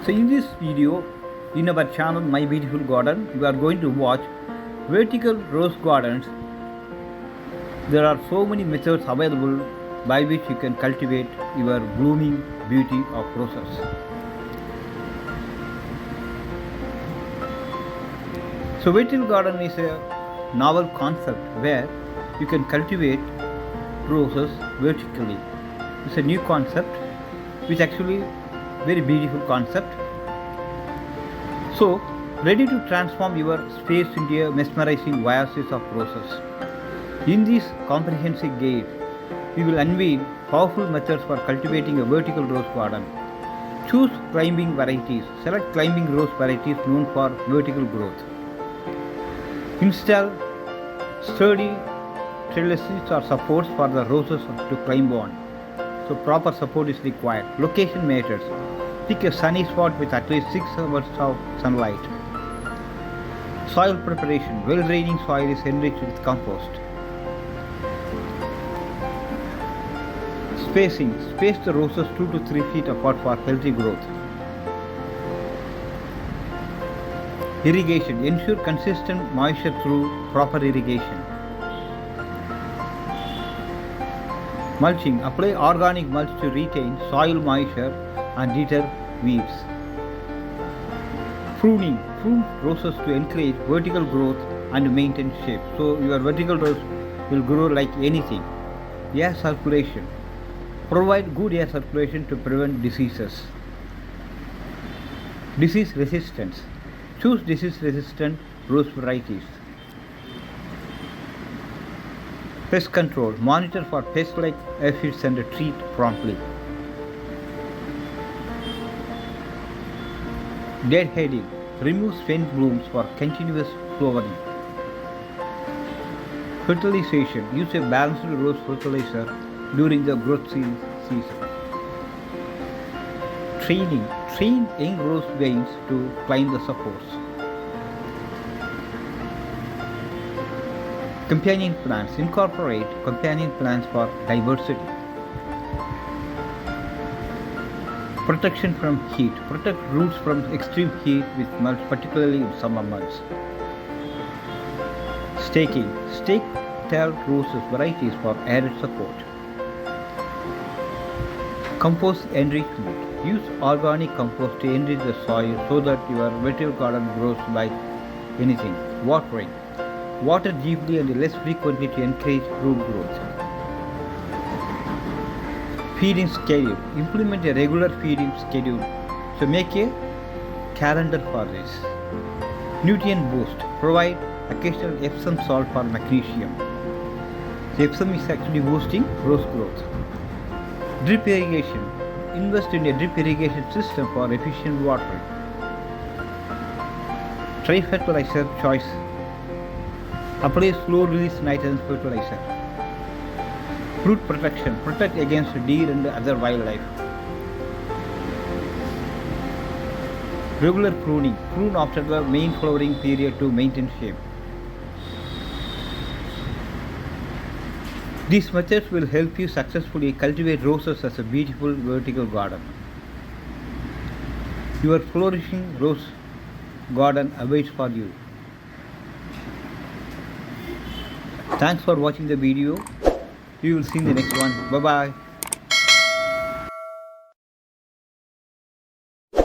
So in this video, in our channel My Beautiful Garden, we are going to watch vertical rose gardens. There are so many methods available by which you can cultivate your blooming beauty of roses. So vertical garden is a novel concept where you can cultivate roses vertically. It's a new concept, which actually very beautiful concept. So, ready to transform your space into a mesmerizing oasis of roses. In this comprehensive guide, we will unveil powerful methods for cultivating a vertical rose garden. Choose climbing varieties. Select climbing rose varieties known for vertical growth. Install sturdy trellises or supports for the roses to climb on. So proper support is required. Location matters. Pick a sunny spot with at least 6 hours of sunlight. Soil preparation. Well-draining soil is enriched with compost. Spacing. Space the roses 2 to 3 feet apart for healthy growth. Irrigation. Ensure consistent moisture through proper irrigation. Mulching. Apply organic mulch to retain soil moisture and deter weeds. Pruning. Prune roses to encourage vertical growth and maintain shape. So your vertical rose will grow like anything. Air circulation. Provide good air circulation to prevent diseases. Disease resistance. Choose disease resistant rose varieties. Pest control. Monitor for pests like aphids and treat promptly. Deadheading. Remove spent blooms for continuous flowering. Fertilization. Use a balanced rose fertilizer during the growth season. Training. Train young rose veins to climb the supports. Companion plants. Incorporate companion plants for diversity. Protection from heat. Protect roots from extreme heat with mulch, particularly in summer months. Staking. Stake tailed roses varieties for added support. Compost enrichment. Use organic compost to enrich the soil so that your vertical garden grows like anything. Watering. Water deeply and less frequently to encourage root growth. Feeding schedule. Implement a regular feeding schedule. So make a calendar for this. Nutrient boost. Provide occasional Epsom salt for magnesium. The Epsom is actually boosting rose growth. Drip irrigation. Invest in a drip irrigation system for efficient watering. Try fertilizer choice. Apply slow release nitrogen fertilizer. Fruit protection. Protect against deer and other wildlife. Regular pruning. Prune after the main flowering period to maintain shape. These methods will help you successfully cultivate roses as a beautiful vertical garden. Your flourishing rose garden awaits for you. Thanks for watching the video. We will see in the next one. Bye bye.